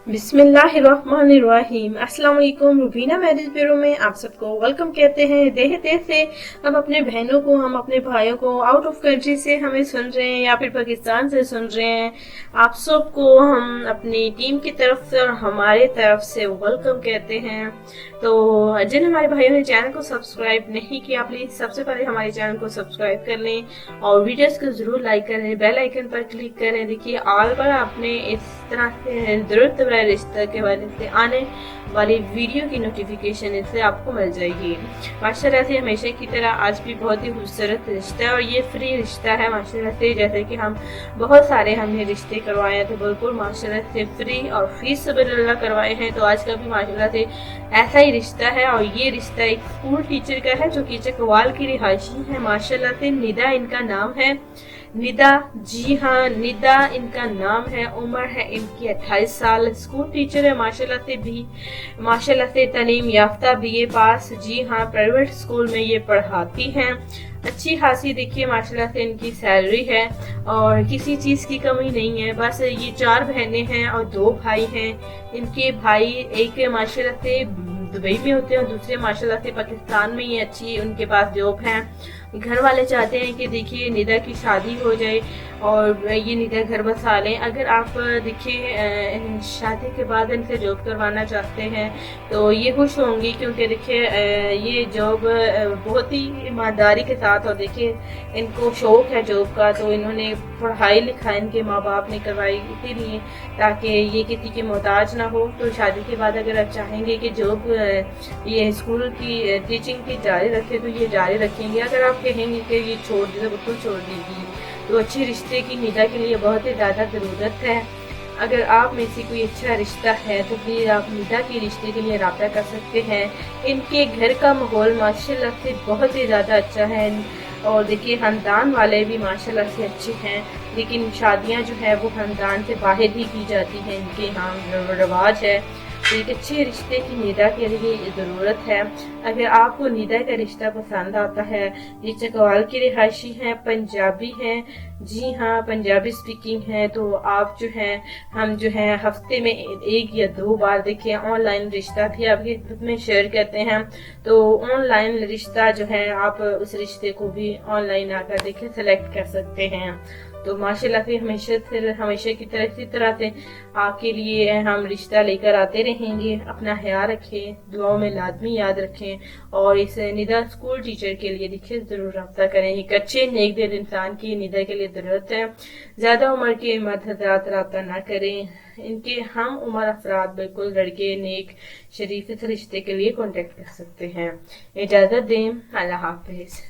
बिस्मिल्लाहिर्रहमानिर्रहीम। अस्सलाम वालेकुम। रुबीना मैरिज ब्यूरो में आप सबको वेलकम कहते हैं। देश से हम अपने बहनों को, हम अपने भाइयों को आउट ऑफ कंट्री से हमें सुन रहे हैं या फिर पाकिस्तान से सुन रहे हैं, आप सबको हम अपनी टीम की तरफ से और हमारे तरफ से वेलकम कहते हैं। तो जिन हमारे भाइयों ने चैनल को सब्सक्राइब नहीं किया, प्लीज सबसे पहले हमारे चैनल को सब्सक्राइब कर लें और वीडियोस को जरूर लाइक करें, बेल आइकन पर क्लिक करें। देखिए ऑल पर आपने इस तरह से जरूरत रिश्ता के बारे से आने वाली वीडियो की नोटिफिकेशन इससे आपको मिल जाएगी। माशाल्लाह से हमेशा की तरह आज भी बहुत ही खूबसूरत रिश्ता है और ये फ्री रिश्ता है माशाल्लाह से। जैसे कि हम बहुत सारे हमने रिश्ते करवाए हैं तो बिल्कुल माशाल्लाह से फ्री और फीस सबीलिल्लाह करवाए हैं। तो आज का भी माशाल्लाह से ऐसा ही रिश्ता है और ये रिश्ता एक स्कूल टीचर का है जो कि चकवाल की रिहायशी है। माशाल्लाह से निदा इनका नाम है। निदा, जी हाँ निदा इनका नाम है। उम्र है इनकी 28 साल। स्कूल टीचर है माशाल्लाह से तालीम याफ्ता बीए पास। जी हाँ, प्राइवेट स्कूल में ये पढ़ाती हैं। अच्छी खासी देखिए माशाल्लाह से इनकी सैलरी है और किसी चीज की कमी नहीं है। बस ये 4 बहनें हैं और 2 भाई हैं। इनके भाई एक माशाल्लाह से दुबई में होते हैं और दूसरे माशाल्लाह से पाकिस्तान में ही अच्छी उनके पास जॉब है। घर वाले चाहते हैं कि देखिए निदा की शादी हो जाए और ये निदा घर बसा लें। अगर आप देखिए शादी के बाद इनसे जॉब करवाना चाहते हैं तो ये खुश होंगी, क्योंकि देखिए ये जॉब बहुत ही ईमानदारी के साथ, और देखिए इनको शौक है जॉब का, तो इन्होंने पढ़ाई लिखाई इनके माँ बाप ने करवाई इसीलिए ताकि ये किसी के मोहताज ना हो। तो शादी के बाद अगर आप चाहेंगे कि जॉब ये स्कूल की टीचिंग की जारी रखे तो ये जारी रखेंगे। अगर आप कहेंगे कि ये छोड़ दे तो बिल्कुल छोड़ देगी। तो अच्छे रिश्ते की निदा के लिए बहुत ही ज़्यादा ज़रूरत है। अगर आप में से कोई अच्छा रिश्ता है तो प्लीज़ आप निदा के रिश्ते के लिए राब्ता कर सकते हैं। इनके घर का माहौल माशाल्लाह से बहुत ही ज़्यादा अच्छा है और देखिए खानदान वाले भी माशाल्लाह से अच्छे हैं, लेकिन शादियां जो है वो खानदान से बाहर ही की जाती हैं, इनके यहाँ रवाज है। तो एक अच्छे रिश्ते की निदा के लिए ज़रूरत है। अगर आपको निदा का रिश्ता पसंद आता है, ये चकवाल की रिहायशी हैं, पंजाबी हैं, जी हाँ पंजाबी स्पीकिंग है, तो आप जो हैं हम जो है हफ्ते में 1 या 2 बार देखिए ऑनलाइन रिश्ता भी आपके ग्रुप में शेयर करते हैं। तो ऑनलाइन रिश्ता जो है आप उस रिश्ते को भी ऑनलाइन आकर देखिए सेलेक्ट कर सकते हैं। तो माशाल्लाह से हमेशा की तरह इसी तरह से आपके लिए हम रिश्ता लेकर आते रहेंगे। अपना ख्याल रखें, दुआओं में लाजमी याद रखें और इस निदा स्कूल टीचर के लिए देखिए जरूर रब्ता करें। एक अच्छे नेक दिल इंसान की निदा के लिए जरूरत है। ज्यादा उम्र के मर्द हज़रात रब्ता ना करें। इनके हम उम्र अफराद बिल्कुल लड़के नेक शरीफ इस रिश्ते के लिए कॉन्टेक्ट कर सकते हैं। इजाजत दें। अल्लाह हाफिज।